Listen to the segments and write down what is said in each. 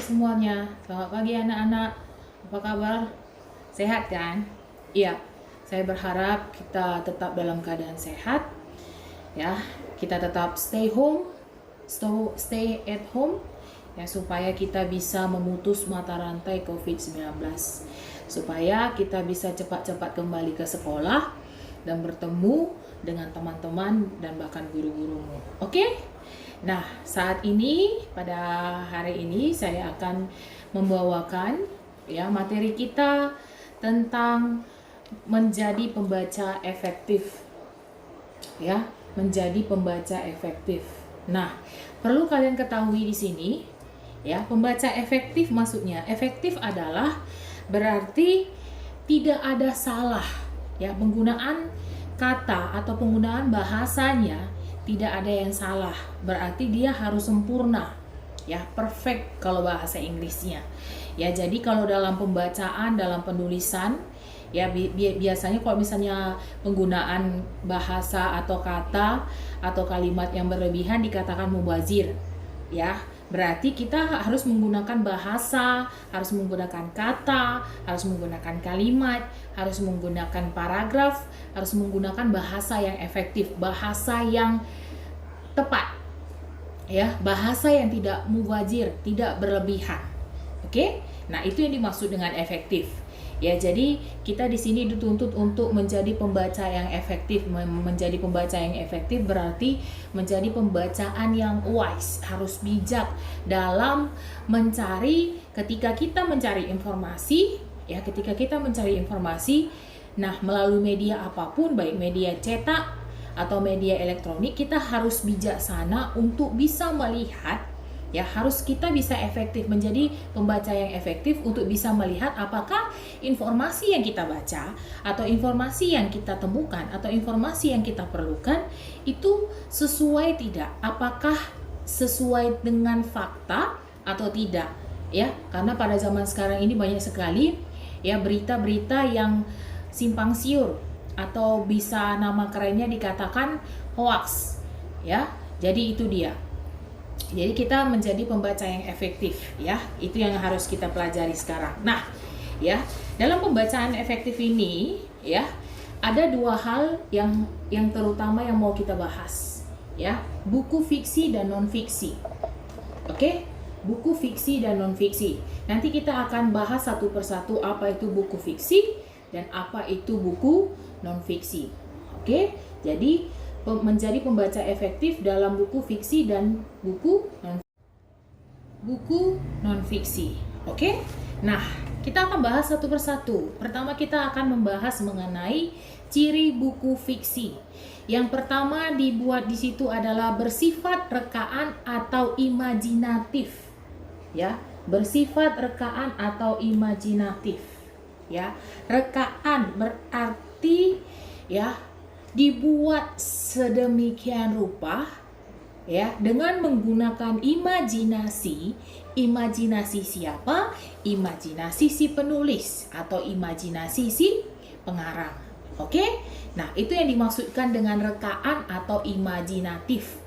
semuanya, selamat pagi anak-anak. Apa kabar? Sehat kan? Iya, saya berharap kita tetap dalam keadaan sehat. Ya, kita tetap stay at home ya, supaya kita bisa memutus mata rantai COVID-19. Supaya kita bisa cepat-cepat kembali ke sekolah dan bertemu dengan teman-teman dan bahkan guru-gurumu. Oke? Nah, saat ini pada hari ini saya akan membawakan ya materi kita tentang menjadi pembaca efektif. Ya, menjadi pembaca efektif. Nah, perlu kalian ketahui di sini ya, pembaca efektif maksudnya efektif adalah berarti tidak ada salah ya, penggunaan kata atau penggunaan bahasanya tidak ada yang salah, berarti dia harus sempurna ya, perfect kalau bahasa Inggrisnya ya. Jadi kalau dalam pembacaan, dalam penulisan ya, biasanya kalau misalnya penggunaan bahasa atau kata atau kalimat yang berlebihan dikatakan mubazir ya, berarti kita harus menggunakan bahasa, harus menggunakan kata, harus menggunakan kalimat, harus menggunakan paragraf, harus menggunakan bahasa yang efektif, bahasa yang tepat ya, bahasa yang tidak mubazir, tidak berlebihan. Oke? Nah, itu yang dimaksud dengan efektif. Ya, jadi kita di sini dituntut untuk menjadi pembaca yang efektif. Menjadi pembaca yang efektif berarti menjadi pembacaan yang wise, harus bijak dalam mencari, ketika kita mencari informasi, ya, ketika kita mencari informasi, nah, melalui media apapun, baik media cetak atau media elektronik, kita harus bijaksana untuk bisa melihat ya, harus kita bisa efektif, menjadi pembaca yang efektif untuk bisa melihat apakah informasi yang kita baca atau informasi yang kita temukan atau informasi yang kita perlukan itu sesuai tidak, apakah sesuai dengan fakta atau tidak ya. Karena pada zaman sekarang ini banyak sekali ya berita-berita yang simpang siur atau bisa nama kerennya dikatakan hoax ya. Jadi itu dia. Jadi kita menjadi pembaca yang efektif ya, itu yang harus kita pelajari sekarang. Nah ya, dalam pembacaan efektif ini ya, ada dua hal yang terutama yang mau kita bahas ya, buku fiksi dan non fiksi. Oke, buku fiksi dan non fiksi. Nanti kita akan bahas satu persatu apa itu buku fiksi dan apa itu buku non fiksi. Oke, jadi menjadi pembaca efektif dalam buku fiksi dan buku non fiksi. Oke? Nah, kita akan bahas satu persatu. Pertama kita akan membahas mengenai ciri buku fiksi. Yang pertama dibuat di situ adalah bersifat rekaan atau imajinatif. Ya, bersifat rekaan atau imajinatif. Ya, rekaan berarti ya dibuat sedemikian rupa ya, dengan menggunakan imajinasi. Imajinasi siapa? Imajinasi si penulis atau imajinasi si pengarang. Oke? Nah, itu yang dimaksudkan dengan rekaan atau imajinatif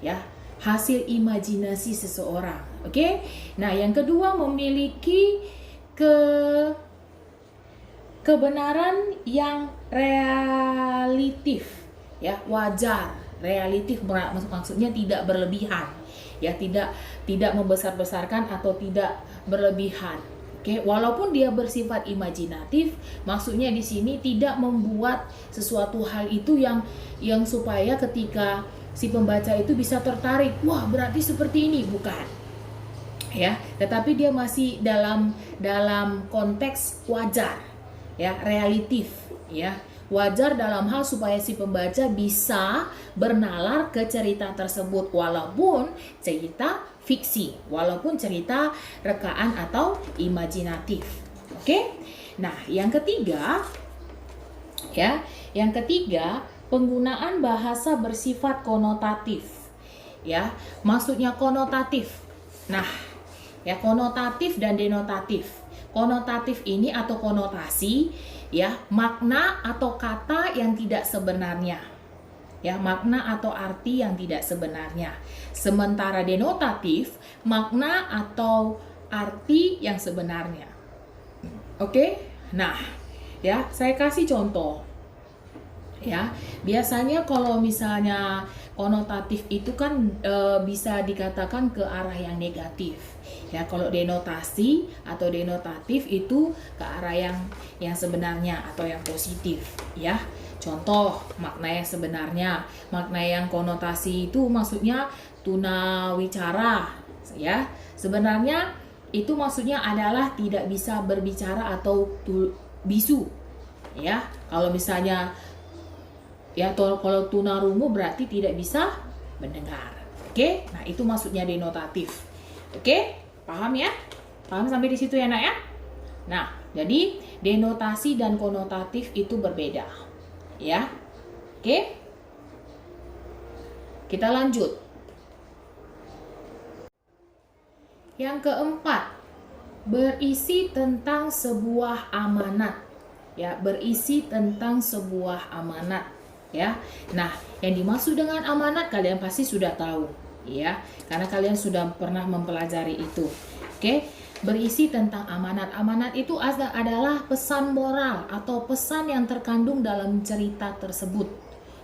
ya, hasil imajinasi seseorang. Oke? Nah, yang kedua memiliki kebenaran yang relatif ya, wajar, relatif maksudnya tidak berlebihan ya, tidak membesar-besarkan atau tidak berlebihan. Oke, walaupun dia bersifat imajinatif, maksudnya di sini tidak membuat sesuatu hal itu yang supaya ketika si pembaca itu bisa tertarik, wah berarti seperti ini, bukan ya, tetapi dia masih dalam konteks wajar ya, relatif ya, wajar dalam hal supaya si pembaca bisa bernalar ke cerita tersebut walaupun cerita fiksi, walaupun cerita rekaan atau imajinatif. Oke? Nah, yang ketiga ya, penggunaan bahasa bersifat konotatif. Ya, maksudnya konotatif. Nah, ya, konotatif dan denotatif. Konotatif ini atau konotasi ya, makna atau kata yang tidak sebenarnya ya, makna atau arti yang tidak sebenarnya. Sementara denotatif, makna atau arti yang sebenarnya. Oke? Nah, ya, saya kasih contoh. Ya, biasanya kalau misalnya konotatif itu kan bisa dikatakan ke arah yang negatif. Ya, kalau denotasi atau denotatif itu ke arah yang sebenarnya atau yang positif, ya. Contoh makna yang sebenarnya, makna yang konotasi itu maksudnya tunawicara, ya. Sebenarnya itu maksudnya adalah tidak bisa berbicara atau bisu, ya. Kalau misalnya ya, kalau tunarungu berarti tidak bisa mendengar. Oke, nah itu maksudnya denotatif. Oke, paham ya? Paham sampai di situ ya, Nak ya? Nah, jadi denotasi dan konotatif itu berbeda. Ya. Oke. Kita lanjut. Yang keempat, berisi tentang sebuah amanat. Ya, berisi tentang sebuah amanat. Ya, nah yang dimaksud dengan amanat kalian pasti sudah tahu, ya, karena kalian sudah pernah mempelajari itu. Oke, berisi tentang amanat. Amanat itu adalah pesan moral atau pesan yang terkandung dalam cerita tersebut.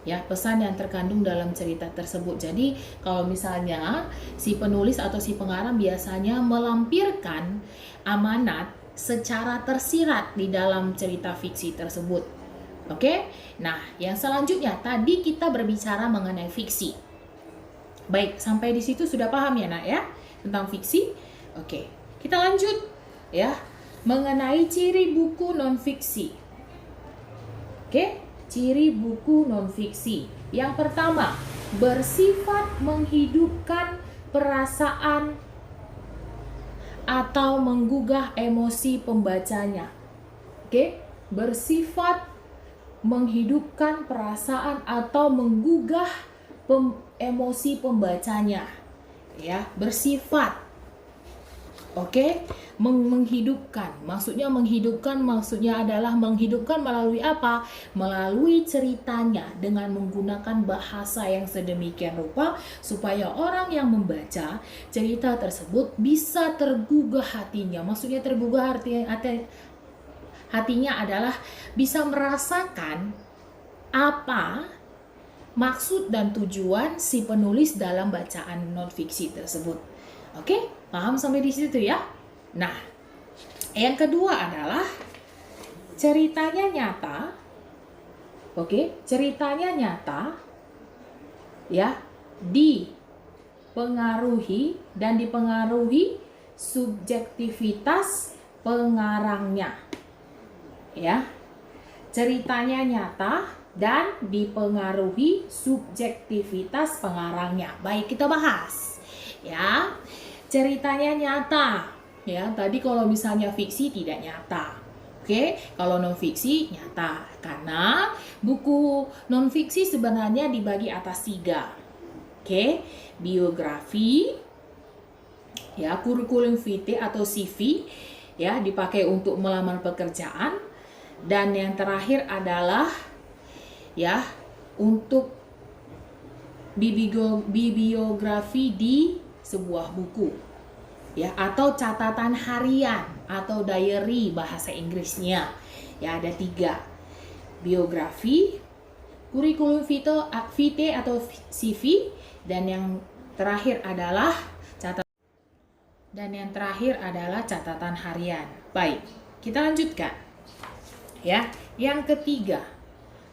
Ya, pesan yang terkandung dalam cerita tersebut. Jadi kalau misalnya si penulis atau si pengarang biasanya melampirkan amanat secara tersirat di dalam cerita fiksi tersebut. Oke, nah yang selanjutnya tadi kita berbicara mengenai fiksi. Baik, sampai di situ sudah paham ya, Nak ya, tentang fiksi. Oke, kita lanjut ya mengenai ciri buku non-fiksi. Oke, ciri buku non-fiksi. Yang pertama, bersifat menghidupkan perasaan atau menggugah emosi pembacanya. Oke, bersifat menghidupkan perasaan atau menggugah emosi pembacanya, ya, bersifat. Oke, menghidupkan maksudnya adalah menghidupkan melalui apa? Melalui ceritanya dengan menggunakan bahasa yang sedemikian rupa supaya orang yang membaca cerita tersebut bisa tergugah hatinya. Maksudnya tergugah hatinya adalah bisa merasakan apa maksud dan tujuan si penulis dalam bacaan non-fiksi tersebut. Oke, paham sampai di situ ya? Nah, yang kedua adalah ceritanya nyata. Oke, ceritanya nyata ya, dipengaruhi subjektivitas pengarangnya. Ya, ceritanya nyata dan dipengaruhi subjektivitas pengarangnya. Baik, kita bahas. Ya, ceritanya nyata. Ya, tadi kalau misalnya fiksi tidak nyata. Oke, kalau non fiksi nyata. Karena buku non fiksi sebenarnya dibagi atas 3. Oke, biografi, ya, kurikulum vitae atau CV, ya, dipakai untuk melamar pekerjaan. Dan yang terakhir adalah ya untuk bibliografi di sebuah buku, ya, atau catatan harian atau diary bahasa Inggrisnya. Ya, ada 3, biografi, kurikulum vitae atau CV, dan yang terakhir adalah catatan harian. Baik, kita lanjutkan. Ya, yang ketiga,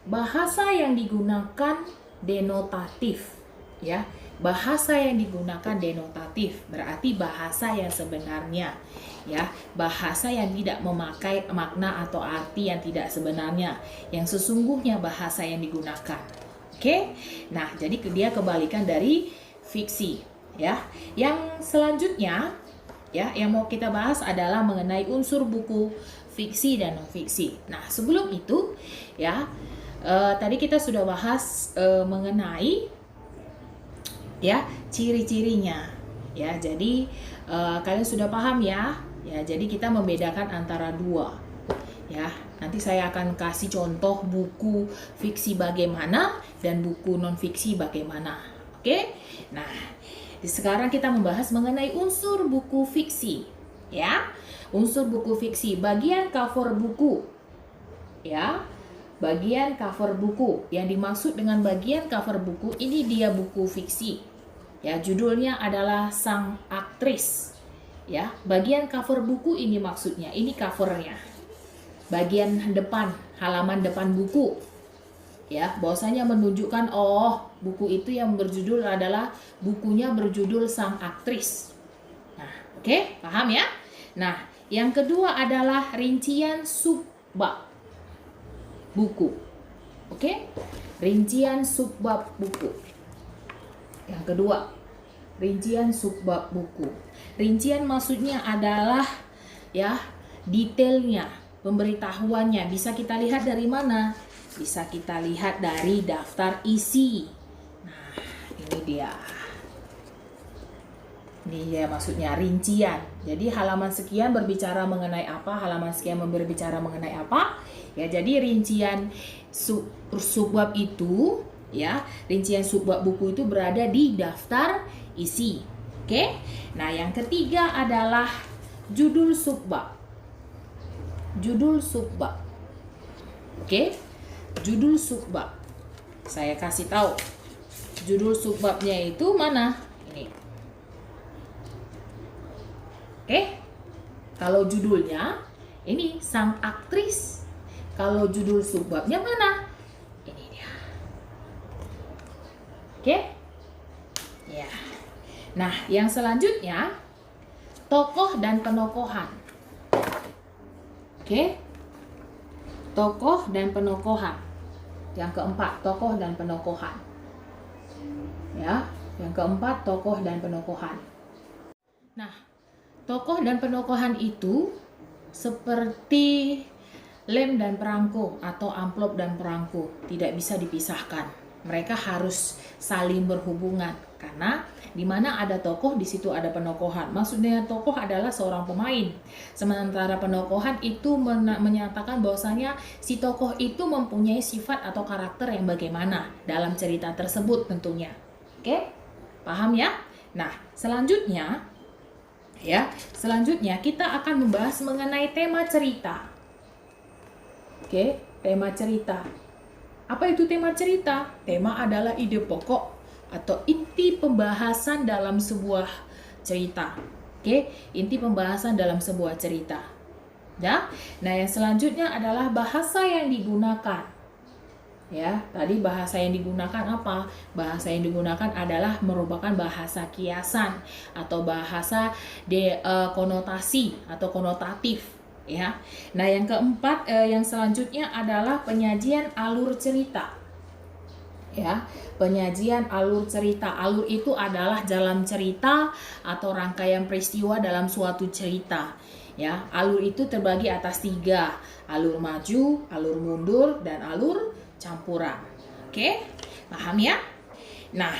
bahasa yang digunakan denotatif. Ya, bahasa yang digunakan denotatif berarti bahasa yang sebenarnya. Ya, bahasa yang tidak memakai makna atau arti yang tidak sebenarnya, yang sesungguhnya bahasa yang digunakan. Oke, nah jadi dia kebalikan dari fiksi. Ya, yang selanjutnya, ya, yang mau kita bahas adalah mengenai unsur buku fiksi dan non fiksi. Nah, sebelum itu ya, tadi kita sudah bahas mengenai ya ciri-cirinya. Ya, jadi kalian sudah paham ya. Ya, jadi kita membedakan antara 2. Ya, nanti saya akan kasih contoh buku fiksi bagaimana dan buku non fiksi bagaimana. Oke? Nah, sekarang kita membahas mengenai unsur buku fiksi. Ya, unsur buku fiksi, bagian cover buku. Ya, bagian cover buku. Yang dimaksud dengan bagian cover buku ini dia buku fiksi. Ya, judulnya adalah Sang Aktris. Ya, bagian cover buku ini maksudnya, ini covernya. Bagian depan, halaman depan buku. Ya, bahwasanya menunjukkan buku itu yang berjudul adalah bukunya berjudul Sang Aktris. Nah, oke, paham ya? Nah, yang kedua adalah rincian subbab buku. Oke? Rincian subbab buku. Yang kedua, rincian subbab buku. Rincian maksudnya adalah ya, detailnya, pemberitahuannya. Bisa kita lihat dari mana? Bisa kita lihat dari daftar isi. Nah, ini dia. Ini ya maksudnya rincian. Jadi halaman sekian berbicara mengenai apa, halaman sekian berbicara mengenai apa. Ya, jadi rincian subbab itu, ya, rincian subbab buku itu berada di daftar isi. Oke? Nah, yang ketiga adalah judul subbab. Judul subbab. Oke? Judul subbab. Saya kasih tahu. Judul subbabnya itu mana? Ini. Oke? Kalau judulnya ini Sang Aktris. Kalau judul subbabnya mana? Ini dia. Oke? Ya. Nah, yang selanjutnya tokoh dan penokohan. Oke? Tokoh dan penokohan. Yang keempat, tokoh dan penokohan. Ya, yang keempat, tokoh dan penokohan. Nah, tokoh dan penokohan itu seperti lem dan perangko atau amplop dan perangko, tidak bisa dipisahkan. Mereka harus saling berhubungan karena di mana ada tokoh di situ ada penokohan. Maksudnya tokoh adalah seorang pemain. Sementara penokohan itu menyatakan bahwasanya si tokoh itu mempunyai sifat atau karakter yang bagaimana dalam cerita tersebut tentunya. Oke? Paham ya? Nah, selanjutnya kita akan membahas mengenai tema cerita. Oke, tema cerita. Apa itu tema cerita? Tema adalah ide pokok atau inti pembahasan dalam sebuah cerita. Oke, inti pembahasan dalam sebuah cerita. Ya. Nah, yang selanjutnya adalah bahasa yang digunakan. Ya, tadi bahasa yang digunakan apa? Bahasa yang digunakan adalah merupakan bahasa kiasan atau bahasa konotasi atau konotatif. Ya. Nah, yang keempat, yang selanjutnya adalah penyajian alur cerita. Ya, penyajian alur cerita. Alur itu adalah jalan cerita atau rangkaian peristiwa dalam suatu cerita. Ya, alur itu terbagi atas 3, alur maju, alur mundur, dan alur campuran. Oke, paham ya? Nah,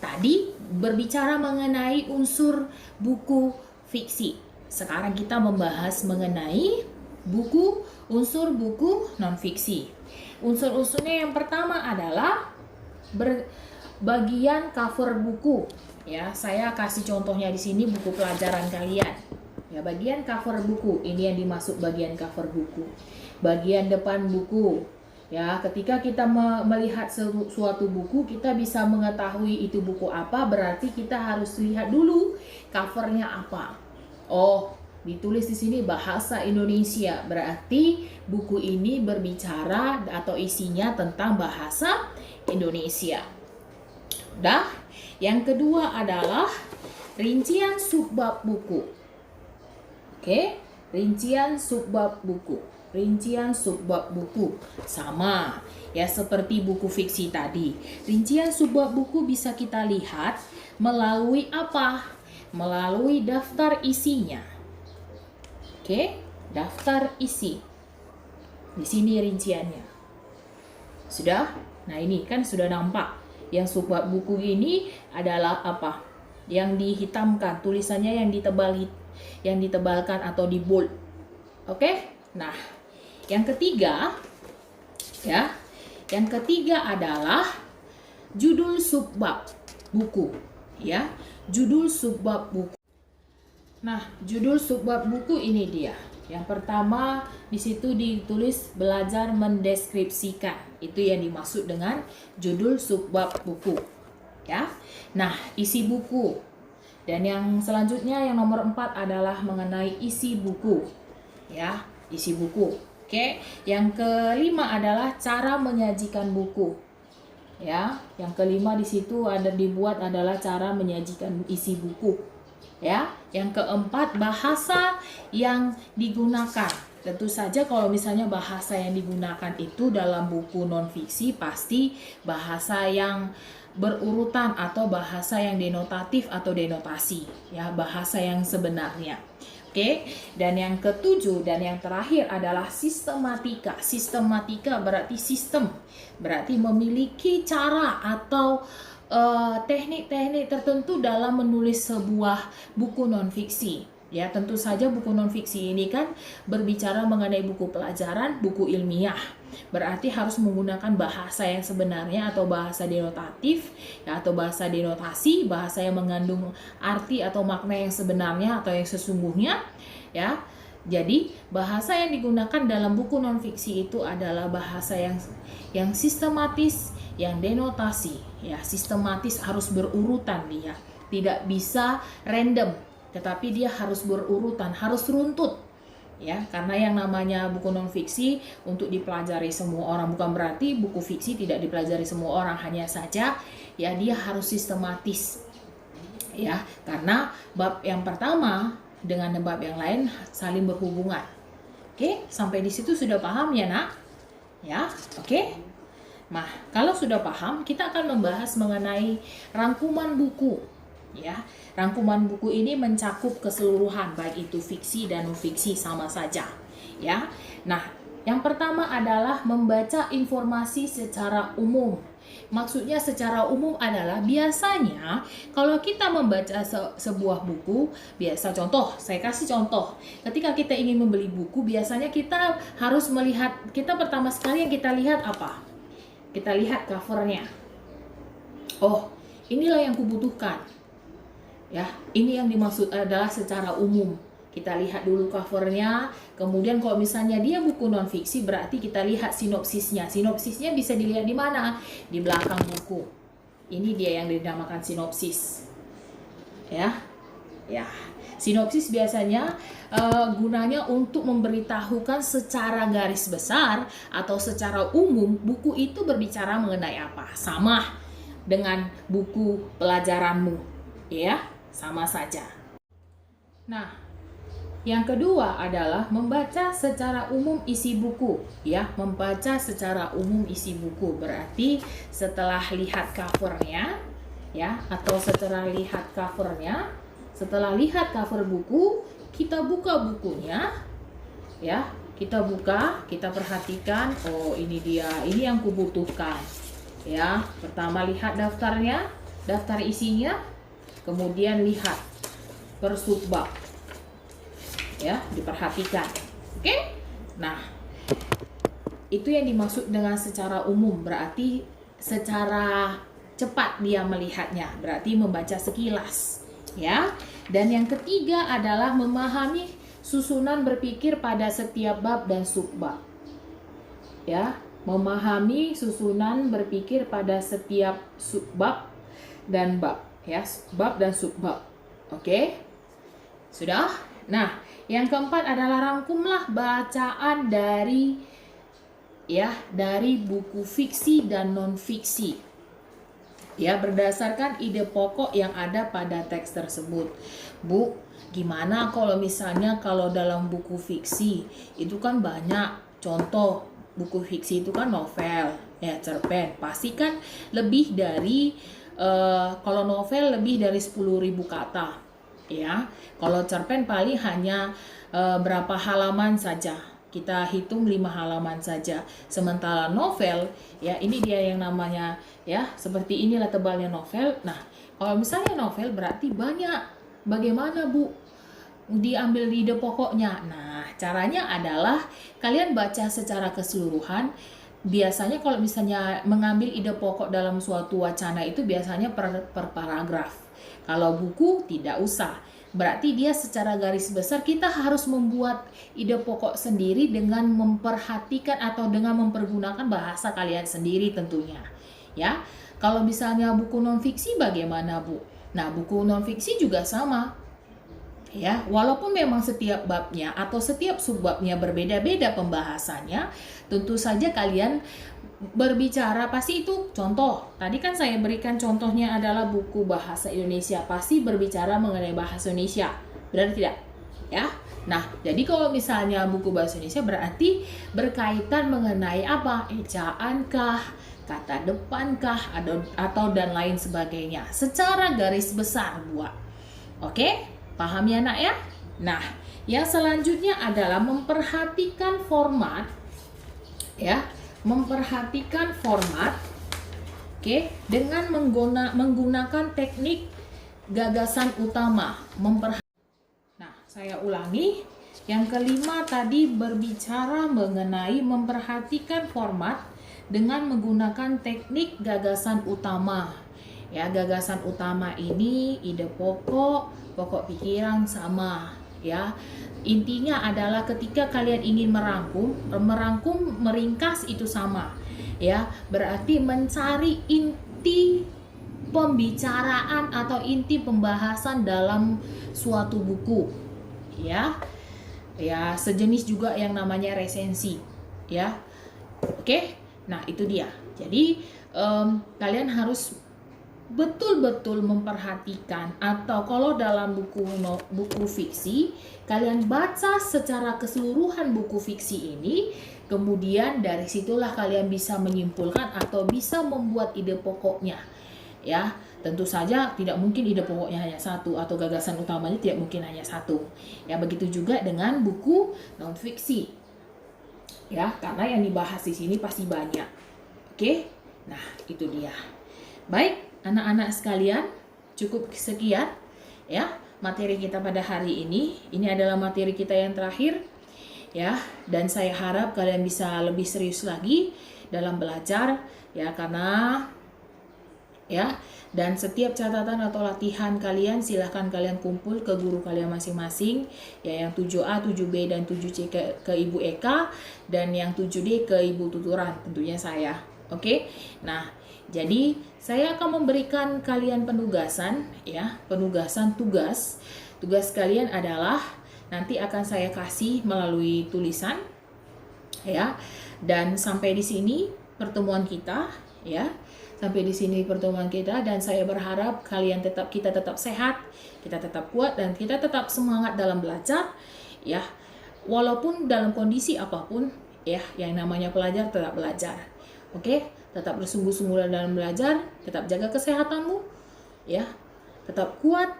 tadi berbicara mengenai unsur buku fiksi. Sekarang kita membahas mengenai unsur buku non-fiksi. Unsur-unsurnya yang pertama adalah bagian cover buku. Ya, saya kasih contohnya di sini buku pelajaran kalian. Ya, bagian cover buku. Ini yang dimaksud bagian cover buku. Bagian depan buku. Ya, ketika kita melihat suatu buku, kita bisa mengetahui itu buku apa, berarti kita harus lihat dulu covernya apa. Oh, ditulis di sini bahasa Indonesia, berarti buku ini berbicara atau isinya tentang bahasa Indonesia. Udah? Yang kedua adalah rincian subbab buku. Oke, rincian subbab buku. Rincian subbab buku sama ya seperti buku fiksi tadi. Rincian subbab buku bisa kita lihat melalui apa? Melalui daftar isinya. Oke, daftar isi. Di sini rinciannya. Sudah? Nah, ini kan sudah nampak. Yang subbab buku ini adalah apa? Yang dihitamkan, tulisannya yang ditebalkan atau di bold. Oke? Nah, yang ketiga ya. Yang ketiga adalah judul subbab buku, ya. Judul subbab buku. Nah, judul subbab buku ini dia. Yang pertama di situ ditulis belajar mendeskripsikan. Itu yang dimaksud dengan judul subbab buku. Ya. Nah, isi buku. Dan yang selanjutnya yang nomor 4 adalah mengenai isi buku. Ya, isi buku. Oke. Yang kelima adalah cara menyajikan buku. Ya, yang kelima di situ ada dibuat adalah cara menyajikan isi buku. Ya, yang keempat bahasa yang digunakan. Tentu saja kalau misalnya bahasa yang digunakan itu dalam buku non-fiksi pasti bahasa yang berurutan atau bahasa yang denotatif atau denotasi, ya, bahasa yang sebenarnya. Oke, dan yang ketujuh dan yang terakhir adalah sistematika. Sistematika berarti sistem, berarti memiliki cara atau teknik-teknik tertentu dalam menulis sebuah buku non-fiksi. Ya, tentu saja buku non-fiksi ini kan berbicara mengenai buku pelajaran, buku ilmiah. Berarti harus menggunakan bahasa yang sebenarnya atau bahasa denotatif, ya, atau bahasa denotasi, bahasa yang mengandung arti atau makna yang sebenarnya atau yang sesungguhnya, ya. Jadi, bahasa yang digunakan dalam buku non-fiksi itu adalah bahasa yang sistematis, yang denotasi, ya, sistematis, harus berurutan dia. Tidak bisa random, tetapi dia harus berurutan, harus runtut. Ya, karena yang namanya buku non-fiksi untuk dipelajari semua orang, bukan berarti buku fiksi tidak dipelajari semua orang, hanya saja ya dia harus sistematis. Ya, karena bab yang pertama dengan bab yang lain saling berhubungan. Oke, sampai di situ sudah paham ya, Nak? Ya, oke. Nah, kalau sudah paham, kita akan membahas mengenai rangkuman buku. Ya, rangkuman buku ini mencakup keseluruhan, baik itu fiksi dan non-fiksi sama saja. Ya, nah, yang pertama adalah membaca informasi secara umum. Maksudnya secara umum adalah biasanya kalau kita membaca sebuah buku, biasa contoh, saya kasih contoh. Ketika kita ingin membeli buku, biasanya kita harus melihat, kita pertama sekali yang kita lihat apa? Kita lihat covernya. Oh, inilah yang kubutuhkan. Ya, ini yang dimaksud adalah secara umum. Kita lihat dulu covernya, kemudian kalau misalnya dia buku non-fiksi berarti kita lihat sinopsisnya. Sinopsisnya bisa dilihat di mana? Di belakang buku. Ini dia yang dinamakan sinopsis. Ya. Ya. Sinopsis biasanya gunanya untuk memberitahukan secara garis besar atau secara umum buku itu berbicara mengenai apa. Sama dengan buku pelajaranmu, ya, sama saja. Nah, yang kedua adalah membaca secara umum isi buku, ya, membaca secara umum isi buku berarti setelah lihat covernya, ya, atau setelah lihat covernya, setelah lihat cover buku, kita buka bukunya, ya, kita buka, kita perhatikan, oh ini dia, ini yang kubutuhkan, ya. Pertama lihat daftarnya, daftar isinya, kemudian lihat per subbab, ya, diperhatikan. Oke? Nah, itu yang dimaksud dengan secara umum, berarti secara cepat dia melihatnya, berarti membaca sekilas, ya. Dan yang ketiga adalah memahami susunan berpikir pada setiap bab dan subbab, ya, memahami susunan berpikir pada setiap subbab dan bab, ya, bab dan subbab. Oke? Sudah? Nah, yang keempat adalah rangkumlah bacaan dari, ya, dari buku fiksi dan non-fiksi, ya, berdasarkan ide pokok yang ada pada teks tersebut. Bu, gimana kalau misalnya kalau dalam buku fiksi itu kan banyak contoh, buku fiksi itu kan novel, ya, cerpen, pasti kan lebih dari kalau novel lebih dari 10.000 kata, ya. Kalau cerpen paling hanya berapa halaman saja, kita hitung 5 halaman saja. Sementara novel, ya, ini dia yang namanya, ya, seperti inilah tebalnya novel. Nah, kalau misalnya novel berarti banyak. Bagaimana, Bu? Diambil ide pokoknya. Nah, caranya adalah kalian baca secara keseluruhan. Biasanya kalau misalnya mengambil ide pokok dalam suatu wacana itu biasanya per paragraf. Kalau buku tidak usah. Berarti dia secara garis besar kita harus membuat ide pokok sendiri dengan memperhatikan atau dengan mempergunakan bahasa kalian sendiri tentunya. Ya, kalau misalnya buku non-fiksi bagaimana, Bu? Nah, buku non-fiksi juga sama. Ya, walaupun memang setiap babnya atau setiap subbabnya berbeda-beda pembahasannya, tentu saja kalian berbicara pasti itu contoh. Tadi kan saya berikan contohnya adalah buku bahasa Indonesia, pasti berbicara mengenai bahasa Indonesia. Benar tidak? Ya. Nah, jadi kalau misalnya buku bahasa Indonesia berarti berkaitan mengenai apa? Ejaan kah, kata depan kah, atau dan lain sebagainya. Secara garis besar, buat. Oke? Paham ya, Nak ya? Nah, yang selanjutnya adalah memperhatikan format. Ya, memperhatikan format. Oke, dengan menggunakan teknik gagasan utama. Nah, saya ulangi. Yang kelima tadi berbicara mengenai memperhatikan format dengan menggunakan teknik gagasan utama. Ya, gagasan utama ini ide pokok pikiran sama, ya. Intinya adalah ketika kalian ingin merangkum, meringkas itu sama, ya. Berarti mencari inti pembicaraan atau inti pembahasan dalam suatu buku, ya. Ya, sejenis juga yang namanya resensi, ya. Oke. Nah, itu dia. Jadi, kalian harus betul-betul memperhatikan, atau kalau dalam buku fiksi kalian baca secara keseluruhan buku fiksi ini, kemudian dari situlah kalian bisa menyimpulkan atau bisa membuat ide pokoknya, ya. Tentu saja tidak mungkin ide pokoknya hanya satu atau gagasan utamanya tidak mungkin hanya satu, ya. Begitu juga dengan buku non fiksi, ya, karena yang dibahas di sini pasti banyak. Oke, nah itu dia. Baik, anak-anak sekalian, cukup sekian ya materi kita pada hari ini. Ini adalah materi kita yang terakhir, ya, dan saya harap kalian bisa lebih serius lagi dalam belajar, ya, karena ya, dan setiap catatan atau latihan kalian silahkan kalian kumpul ke guru kalian masing-masing, ya, yang 7A, 7B, dan 7C ke Ibu Eka, dan yang 7D ke Ibu Tuturan, tentunya saya. Oke, nah, jadi saya akan memberikan kalian penugasan, ya, penugasan tugas. Tugas kalian adalah nanti akan saya kasih melalui tulisan, ya. Dan sampai di sini pertemuan kita, ya. Sampai di sini pertemuan kita, dan saya berharap kita tetap sehat, kita tetap kuat, dan kita tetap semangat dalam belajar, ya. Walaupun dalam kondisi apapun, ya, yang namanya pelajar tetap belajar. Oke, tetap bersungguh-sungguh dalam belajar, tetap jaga kesehatanmu, ya, tetap kuat,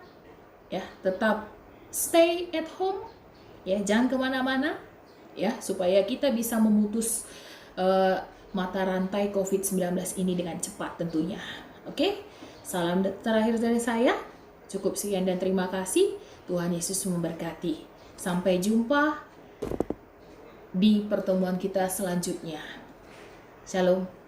ya, tetap stay at home, ya, jangan kemana-mana, ya, supaya kita bisa memutus mata rantai COVID-19 ini dengan cepat tentunya. Oke, salam terakhir dari saya, cukup sekian dan terima kasih. Tuhan Yesus memberkati. Sampai jumpa di pertemuan kita selanjutnya. Shalom.